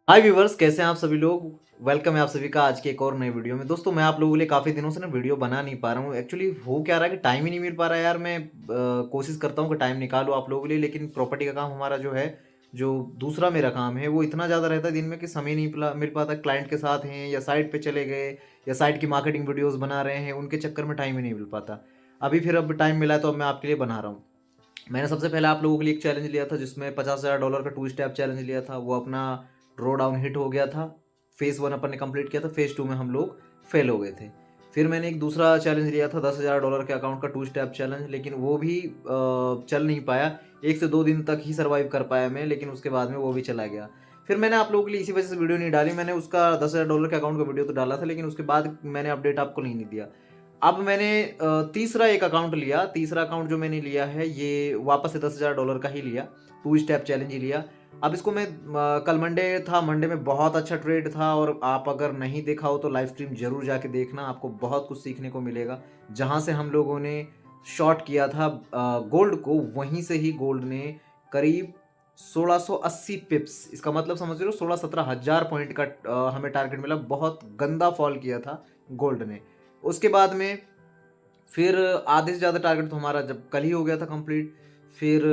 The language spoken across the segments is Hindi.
हाय व्यूवर्स, कैसे हैं आप सभी लोग। वेलकम है आप सभी का आज के एक और नए वीडियो में। दोस्तों मैं आप लोगों के लिए काफ़ी दिनों से ना वीडियो बना नहीं पा रहा हूँ। एक्चुअली हो क्या रहा है कि टाइम ही नहीं मिल पा रहा है यार। मैं कोशिश करता हूँ कि टाइम निकालूँ आप लोगों के लिए, लेकिन प्रॉपर्टी का काम हमारा जो है, जो दूसरा मेरा काम है, वो इतना ज़्यादा रहता है दिन में कि समय नहीं मिल पाता। क्लाइंट के साथ हैं या साइट पे चले गए या साइट की मार्केटिंग वीडियोस बना रहे हैं, उनके चक्कर में टाइम ही नहीं मिल पाता। अभी फिर अब टाइम मिला है तो अब मैं आपके लिए बना रहा हूँ। मैंने सबसे पहले आप लोगों के लिए एक चैलेंज लिया था जिसमें $50,000 का 2 स्टेप चैलेंज लिया था। वो अपना ड्रॉ डाउन हिट हो गया था। फेज़ 1 अपन ने कंप्लीट किया था, फेज़ 2 में हम लोग फेल हो गए थे। फिर मैंने एक दूसरा चैलेंज लिया था $10,000 के अकाउंट का 2 स्टेप चैलेंज, लेकिन वो भी चल नहीं पाया। 1 से 2 दिन तक ही सर्वाइव कर पाया मैं, लेकिन उसके बाद में वो भी चला गया। फिर मैंने आप लोगों के लिए इसी वजह से वीडियो नहीं डाली। मैंने उसका $10,000 के अकाउंट का वीडियो तो डाला था, लेकिन उसके बाद मैंने अपडेट आपको नहीं दिया। अब मैंने तीसरा एक अकाउंट लिया। तीसरा अकाउंट जो मैंने लिया है, ये वापस से $10,000 का ही लिया, 2 स्टेप चैलेंज ही लिया। अब इसको मैं कल मंडे था, मंडे में बहुत अच्छा ट्रेड था, और आप अगर नहीं देखा हो तो लाइव स्ट्रीम जरूर जाके देखना, आपको बहुत कुछ सीखने को मिलेगा। जहाँ से हम लोगों ने शॉर्ट किया था गोल्ड को, वहीं से ही गोल्ड ने करीब 1680 पिप्स, इसका मतलब समझ रहे हो, 16-17 हज़ार पॉइंट का हमें टारगेट मिला। बहुत गंदा फॉल किया था गोल्ड ने। उसके बाद में फिर आधे से ज़्यादा टारगेट तो हमारा जब कल ही हो गया था कंप्लीट। फिर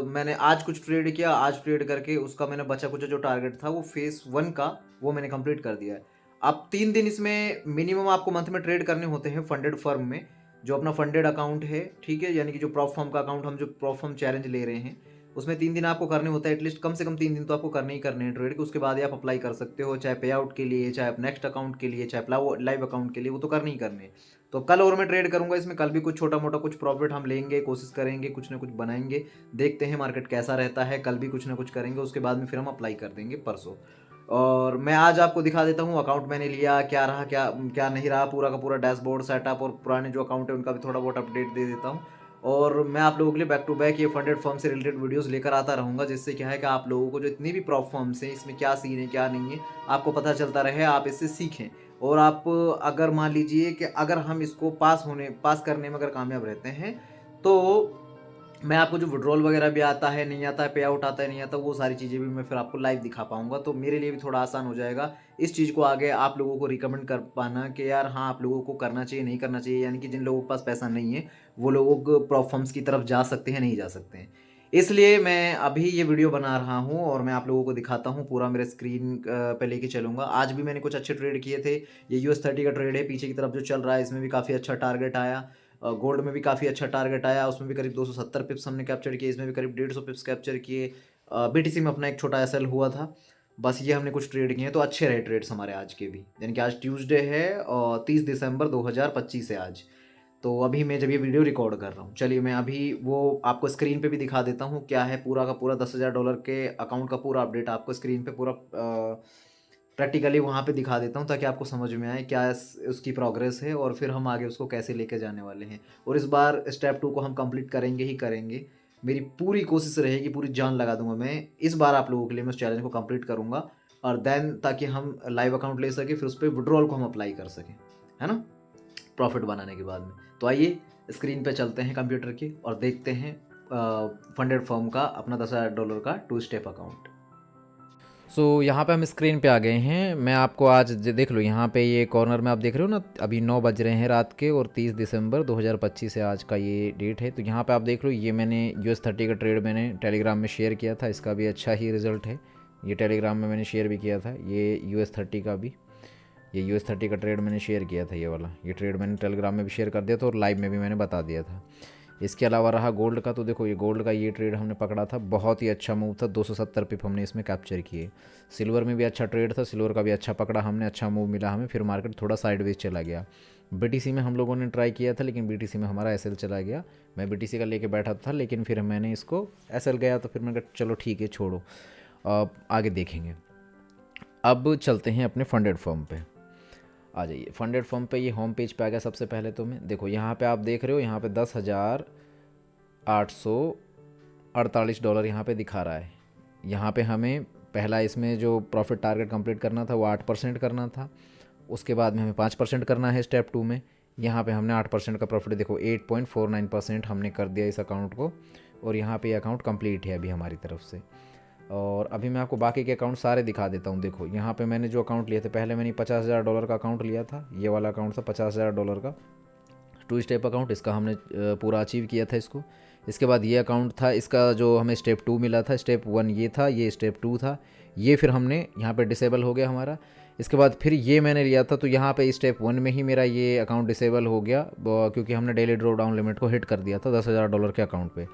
मैंने आज कुछ ट्रेड किया, आज ट्रेड करके उसका मैंने बचा कुचा जो टारगेट था वो फेज़ 1 का, वो मैंने कंप्लीट कर दिया है। अब 3 दिन इसमें मिनिमम आपको मंथ में ट्रेड करने होते हैं फंडेड फर्म में, जो अपना फंडेड अकाउंट है, ठीक है, यानी कि जो प्रॉप फर्म का अकाउंट, हम जो प्रॉप फर्म चैलेंज ले रहे हैं, उसमें 3 दिन आपको करने होता है। एटलीस्ट कम से कम 3 दिन तो आपको करने ही करने हैं ट्रेड के। उसके बाद ही आप अप्लाई कर सकते हो, चाहे पे आउट के लिए, चाहे नेक्स्ट अकाउंट के लिए, चाहे लाइव अकाउंट के लिए, वो तो करने ही करने हैं। तो कल और मैं ट्रेड करूंगा इसमें। कल भी कुछ छोटा मोटा कुछ प्रॉफिट हम लेंगे, कोशिश करेंगे, कुछ ना कुछ बनाएंगे। देखते हैं मार्केट कैसा रहता है। कल भी कुछ ना कुछ करेंगे, उसके बाद में फिर हम अप्लाई कर देंगे परसों। और मैं आज आपको दिखा देता हूँ अकाउंट मैंने लिया, क्या रहा, क्या क्या नहीं रहा, पूरा का पूरा डैशबोर्ड सेटअप, और पुराने जो अकाउंट है उनका भी थोड़ा बहुत अपडेट दे देता हूँ। और मैं आप लोगों के लिए बैक टू बैक ये फंडेड फर्म से रिलेटेड वीडियोस लेकर आता रहूँगा, जिससे क्या है कि आप लोगों को जो इतनी भी प्रॉप फर्म्स हैं, इसमें क्या सीन है क्या नहीं है, आपको पता चलता रहे, आप इससे सीखें। और आप अगर मान लीजिए कि अगर हम इसको पास करने में अगर कामयाब रहते हैं, तो मैं आपको जो विड्रॉल वगैरह भी आता है नहीं आता है, पे आउट आता है नहीं आता, वो सारी चीज़ें भी मैं फिर आपको लाइव दिखा पाऊँगा। तो मेरे लिए भी थोड़ा आसान हो जाएगा इस चीज़ को आगे आप लोगों को रिकमेंड कर पाना कि यार हाँ, आप लोगों को करना चाहिए, नहीं करना चाहिए। यानी कि जिन लोगों के पास पैसा नहीं है, वो लोग प्रॉप फर्म्स की तरफ जा सकते हैं, नहीं जा सकते हैं। इसलिए मैं अभी ये वीडियो बना रहा हूँ और मैं आप लोगों को दिखाता हूँ पूरा। मेरे स्क्रीन पे लेके चलूँगा। आज भी मैंने कुछ अच्छे ट्रेड किए थे। ये US30 का ट्रेड है, पीछे की तरफ जो चल रहा है, इसमें भी काफ़ी अच्छा टारगेट आया। गोल्ड में भी काफ़ी अच्छा टारगेट आया, उसमें भी करीब 270 पिप्स हमने कैप्चर किए, इसमें भी करीब 150 पिप्स कैप्चर किए। BTC में अपना एक छोटा एसएल हुआ था। बस ये हमने कुछ ट्रेड किए हैं, तो अच्छे रहे ट्रेड्स हमारे आज के भी। यानी कि आज ट्यूसडे है और 30 दिसंबर 2025 है आज। तो अभी मैं जब ये वीडियो रिकॉर्ड कर रहा हूँ, चलिए मैं अभी वो आपको स्क्रीन पे भी दिखा देता हूँ क्या है पूरा का पूरा $10,000 के अकाउंट का पूरा अपडेट आपको स्क्रीन पे पूरा प्रैक्टिकली वहाँ पे दिखा देता हूँ, ताकि आपको समझ में आए क्या उसकी प्रोग्रेस है और फिर हम आगे उसको कैसे लेके जाने वाले हैं। और इस बार स्टेप 2 को हम कंप्लीट करेंगे ही करेंगे। मेरी पूरी कोशिश रहेगी, पूरी जान लगा दूंगा मैं इस बार आप लोगों के लिए। मैं उस चैलेंज को कंप्लीट करूँगा, और देन ताकि हम लाइव अकाउंट ले सकें, फिर उस पर विड्रॉल को हम अप्लाई कर सकें, है ना, प्रॉफिट बनाने के बाद में। तो आइए स्क्रीन पे चलते हैं कंप्यूटर की और देखते हैं फंडेड फर्म का अपना $10,000 का 2 स्टेप अकाउंट। यहाँ पे हम स्क्रीन पे आ गए हैं। मैं आपको आज देख लो, यहाँ पे ये कॉर्नर में आप देख रहे हो ना, अभी 9 बज रहे हैं रात के, और 30 दिसंबर 2025 है आज का ये डेट है। तो यहाँ पे आप देख लो, ये मैंने US30 का ट्रेड मैंने टेलीग्राम में शेयर किया था, इसका भी अच्छा ही रिजल्ट है। ये टेलीग्राम में मैंने शेयर भी किया था, ये US30 का भी, ये US30 का ट्रेड मैंने शेयर किया था। ये वाला ये ट्रेड मैंने टेलीग्राम में भी शेयर कर दिया था और लाइव में भी मैंने बता दिया था। इसके अलावा रहा गोल्ड का, तो देखो ये गोल्ड का ये ट्रेड हमने पकड़ा था, बहुत ही अच्छा मूव था, 270 पिप हमने इसमें कैप्चर किए। सिल्वर में भी अच्छा ट्रेड था, सिल्वर का भी अच्छा पकड़ा हमने, अच्छा मूव मिला हमें, फिर मार्केट थोड़ा साइडवेज चला गया। BTC में हम लोगों ने ट्राई किया था, लेकिन BTC में हमारा SL चला गया। मैं BTC का लेके बैठा था, लेकिन फिर मैंने इसको SL गया, तो फिर मैंने कहा चलो ठीक है छोड़ो, आगे देखेंगे। अब चलते हैं अपने फंडेड फर्म पे। आ जाइए फंडेड फर्म पे, ये होम पेज पे आ गया। सबसे पहले तो मैं देखो, यहाँ पे आप देख रहे हो, यहाँ पे $10,848 यहाँ पे दिखा रहा है। यहाँ पे हमें पहला इसमें जो प्रॉफिट टारगेट कंप्लीट करना था वो 8% करना था। उसके बाद में हमें 5% करना है स्टेप 2 में। यहाँ पे हमने 8% का प्रॉफिट, देखो 8.49% हमने कर दिया इस अकाउंट को, और यहाँ पे ये अकाउंट कंप्लीट है अभी हमारी तरफ से। और अभी मैं आपको बाकी के अकाउंट सारे दिखा देता हूँ। देखो यहाँ पे मैंने जो अकाउंट लिए थे, पहले मैंने $50,000 का अकाउंट लिया था, ये वाला अकाउंट था $50,000 का, 2 स्टेप अकाउंट। इसका हमने पूरा अचीव किया था इसको। इसके बाद ये अकाउंट था, इसका जो हमें स्टेप 2 मिला था, स्टेप 1 ये था, ये स्टेप 2 था, ये फिर हमने यहाँ पे डिसेबल हो गया हमारा। इसके बाद फिर ये मैंने लिया था, तो यहाँ पे स्टेप 1 में ही मेरा ये अकाउंट डिसेबल हो गया, क्योंकि हमने डेली ड्रॉ डाउन लिमिट को हिट कर दिया था $10,000 के अकाउंट पे।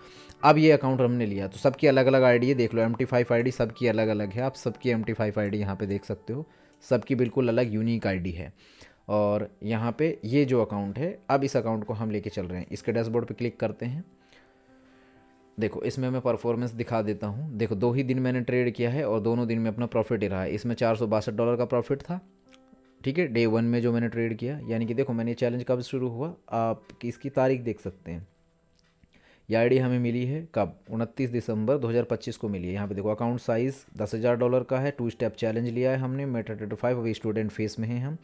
अब ये अकाउंट हमने लिया, तो सबकी अलग अलग आईडी है, देख लो MT5 आईडी सबकी अलग अलग है। आप सबकी MT5 आईडी यहाँ पे देख सकते हो, सबकी बिल्कुल अलग यूनिक आईडी है। और यहाँ पे ये जो अकाउंट है, अब इस अकाउंट को हम लेके चल रहे हैं। इसके डैशबोर्ड पे क्लिक करते हैं। देखो इसमें मैं परफॉर्मेंस दिखा देता हूँ। देखो 2 ही दिन मैंने ट्रेड किया है और दोनों दिन में अपना प्रॉफिट ही रहा है। इसमें $462 का प्रॉफिट था, ठीक है, डे 1 में जो मैंने ट्रेड किया। यानी कि देखो मैंने चैलेंज कब शुरू हुआ, आप इसकी तारीख देख सकते हैं। ये आईडी हमें मिली है कब, 29 दिसंबर 2025 को मिली है। यहाँ पे देखो अकाउंट साइज़ $10,000 का है, 2 स्टेप चैलेंज लिया है हमने, मेटा 25, अभी स्टूडेंट फेस में हैं हम।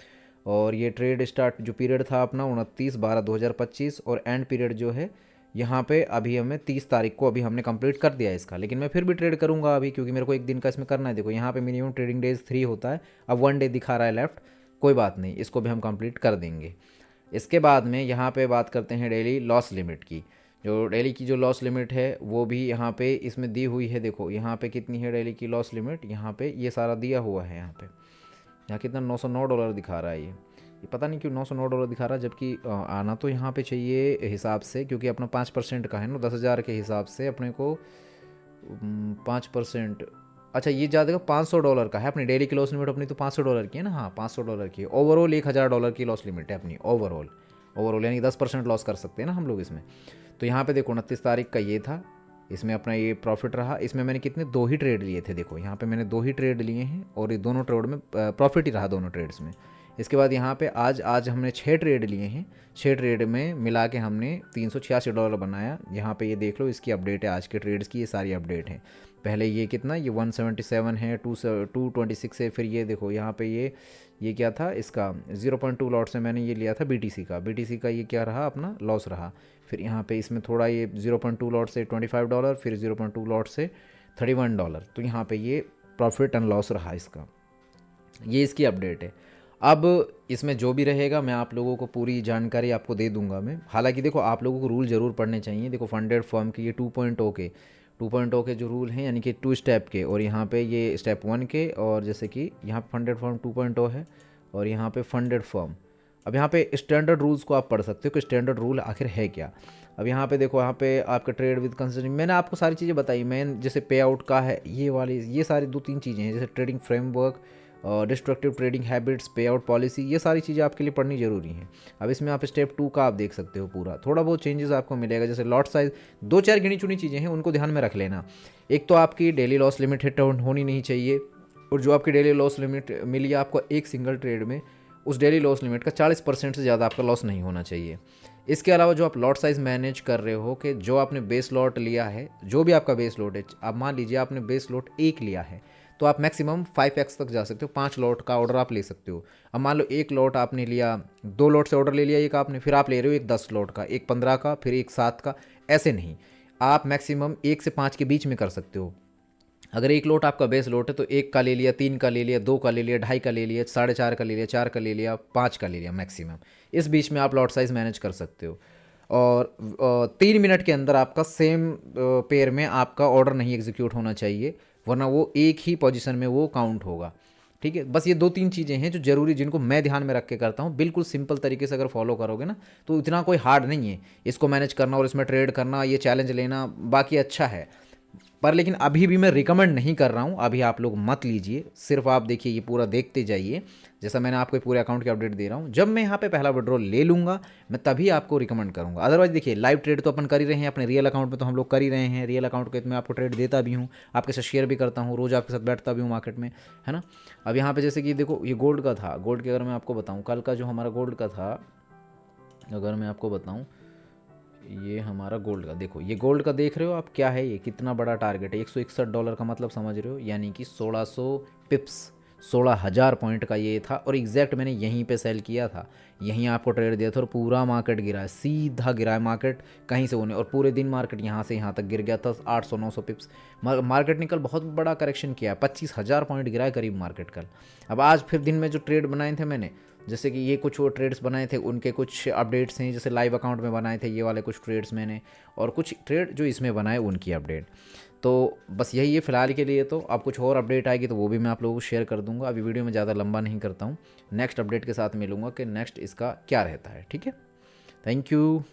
और ये ट्रेड स्टार्ट जो पीरियड था अपना 29/12/2025, और एंड पीरियड जो है यहाँ पे अभी हमें 30 तारीख को अभी हमने कंप्लीट कर दिया है इसका। लेकिन मैं फिर भी ट्रेड करूँगा अभी, क्योंकि मेरे को एक दिन का इसमें करना है। देखो यहाँ पे मिनिमम ट्रेडिंग डेज 3 होता है, अब 1 डे दिखा रहा है लेफ्ट, कोई बात नहीं, इसको भी हम कंप्लीट कर देंगे। इसके बाद में यहाँ पे बात करते हैं डेली लॉस लिमिट की। जो डेली की जो लॉस लिमिट है वो भी यहाँ पे इसमें दी हुई है। देखो यहाँ पे कितनी है डेली की लॉस लिमिट, यहाँ पे ये सारा दिया हुआ है। यहाँ कितना $909 दिखा रहा है ये पता नहीं क्यों $909 दिखा रहा है, जबकि आना तो यहाँ पे चाहिए हिसाब से, क्योंकि अपना 5% का है ना, 10,000 के हिसाब से अपने को 5%। अच्छा ये ज़्यादा $500 का है, अपनी डेली की लॉस लिमिट अपनी तो $500 की है ना। हाँ $500 की है। ओवरऑल $1,000 की लॉस लिमिट है अपनी, ओवरऑल यानी 10% लॉस कर सकते हैं ना हम लोग इसमें। तो यहाँ पे देखो 29 तारीख का ये था, इसमें अपना ये प्रॉफिट रहा। इसमें मैंने कितने 2 ही ट्रेड लिए थे। देखो यहाँ पे मैंने 2 ही ट्रेड लिए हैं और ये दोनों ट्रेड में प्रॉफिट ही रहा दोनों ट्रेड्स में। इसके बाद यहाँ पे आज हमने 6 ट्रेड लिए हैं, 6 ट्रेड में मिला के हमने $386 बनाया। यहाँ पे ये देख लो, इसकी अपडेट है आज के ट्रेड्स की, ये सारी अपडेट है। पहले ये कितना, ये 177 है, 226 है। फिर ये देखो यहाँ पे ये क्या था, इसका 0.2 लॉट से मैंने ये लिया था BTC का ये क्या रहा, अपना लॉस रहा। फिर यहाँ पे इसमें थोड़ा ये 0.2 लॉट से $25, फिर 0.2 लॉट से $31। तो यहाँ पे ये प्रॉफिट एंड लॉस रहा इसका, ये इसकी अपडेट है। अब इसमें जो भी रहेगा मैं आप लोगों को पूरी जानकारी आपको दे दूंगा मैं। हालांकि देखो आप लोगों को रूल ज़रूर पढ़ने चाहिए। देखो फंडेड फर्म के ये 2.0 के जो रूल हैं, यानी कि 2 स्टेप के, और यहाँ पे ये स्टेप 1 के, और जैसे कि यहाँ पे फंडेड फर्म 2.0 है और यहाँ पे फंडेड फर्म। अब यहाँ पे स्टैंडर्ड रूल्स को आप पढ़ सकते हो कि स्टैंडर्ड रूल आखिर है क्या। अब यहाँ पे देखो, यहाँ पे आपका ट्रेड विद कंसिडरिंग, मैंने आपको सारी चीज़ें बताई। मैं जैसे पे आउट का है, ये सारी 2-3 चीज़ें हैं, जैसे trading framework, destructive trading habits, पे आउट पॉलिसी, ये सारी चीज़ें आपके लिए पढ़नी ज़रूरी हैं। अब इसमें आप स्टेप 2 का आप देख सकते हो पूरा, थोड़ा बहुत चेंजेस आपको मिलेगा। जैसे लॉट साइज, 2-4 गिनी चुनी चीज़ें हैं, उनको ध्यान में रख लेना। एक तो आपकी डेली लॉस लिमिट हिट होनी नहीं चाहिए, और जो आपकी डेली लॉस लिमिट मिली है आपको एक सिंगल ट्रेड में, उस डेली लॉस लिमिट का 40% से ज़्यादा आपका लॉस नहीं होना चाहिए। इसके अलावा जो आप लॉट साइज़ मैनेज कर रहे हो, कि जो आपने बेस लॉट लिया है, जो भी आपका बेस लॉट है, आप मान लीजिए आपने बेस लॉट 1 लिया है, तो आप मैक्सिमम 5x तक जा सकते हो, 5 लॉट का ऑर्डर आप ले सकते हो। अब मान लो 1 लॉट आपने लिया, 2 लॉट से ऑर्डर ले लिया एक आपने, फिर आप ले रहे हो एक 10 लॉट का, एक 15 का, फिर एक 7 का, ऐसे नहीं। आप मैक्सिमम 1 से 5 के बीच में कर सकते हो। अगर 1 लॉट आपका बेस लॉट है तो 1 का ले लिया, 3 का ले लिया, 2 का ले लिया, 2.5 का ले लिया, 4.5 का ले लिया, 4 का ले लिया, 5 का ले लिया मैक्सिमम। इस बीच में आप लॉट साइज़ मैनेज कर सकते हो। और 3 मिनट के अंदर आपका सेम पेयर में आपका ऑर्डर नहीं एग्जीक्यूट होना चाहिए, वरना वो एक ही पोजीशन में वो काउंट होगा। ठीक है, बस ये 2-3 चीज़ें हैं जो ज़रूरी, जिनको मैं ध्यान में रख के करता हूँ। बिल्कुल सिंपल तरीके से अगर फॉलो करोगे ना, तो इतना कोई हार्ड नहीं है इसको मैनेज करना और इसमें ट्रेड करना, ये चैलेंज लेना। बाकी अच्छा है, पर लेकिन अभी भी मैं रिकमेंड नहीं कर रहा हूँ। अभी आप लोग मत लीजिए, सिर्फ आप देखिए, ये पूरा देखते जाइए। जैसा मैंने आपको पूरे अकाउंट की अपडेट दे रहा हूँ, जब मैं यहाँ पे पहला विड्रॉल ले लूँगा मैं तभी आपको रिकमेंड करूँगा। अदरवाइज देखिए, लाइव ट्रेड तो अपन कर ही रहे हैं अपने रियल अकाउंट में, तो हम लोग कर ही रहे हैं। रियल अकाउंट के मैं आपको ट्रेड देता भी हूँ, आपके साथ शेयर भी करता हूँ, रोज़ आपके साथ बैठता भी हूँ मार्केट में, है ना। अब यहाँ पर जैसे कि देखो, ये गोल्ड का था। गोल्ड की अगर मैं आपको बताऊँ, कल का जो हमारा गोल्ड का था, अगर मैं आपको बताऊँ, ये हमारा गोल्ड का, देखो ये गोल्ड का देख रहे हो आप, क्या है ये, कितना बड़ा टारगेट है, $161 का, मतलब समझ रहे हो, यानी कि 1600 पिप्स, 16,000 पॉइंट का ये था और एग्जैक्ट मैंने यहीं पे सेल किया था, यहीं आपको ट्रेड दिया था और पूरा मार्केट गिरा है, सीधा गिरा है मार्केट कहीं से होने, और पूरे दिन मार्केट यहाँ से यहाँ तक गिर गया था 800-900 पिप्स। मार्केट ने कल बहुत बड़ा करेक्शन किया है, 25,000 पॉइंट गिरा है करीब मार्केट कल। अब आज फिर दिन में जो ट्रेड बनाए थे मैंने, जैसे कि ये कुछ वो ट्रेड्स बनाए थे उनके कुछ अपडेट्स हैं, जैसे लाइव अकाउंट में बनाए थे ये वाले कुछ ट्रेड्स मैंने, और कुछ ट्रेड जो इसमें बनाए उनकी अपडेट। तो बस यही है फ़िलहाल के लिए। तो अब कुछ और अपडेट आएगी तो वो भी मैं आप लोगों को शेयर कर दूंगा। अभी वीडियो में ज़्यादा लंबा नहीं करता हूँ, नेक्स्ट अपडेट के साथ मिलूंगा कि नेक्स्ट इसका क्या रहता है। ठीक है, थैंक यू।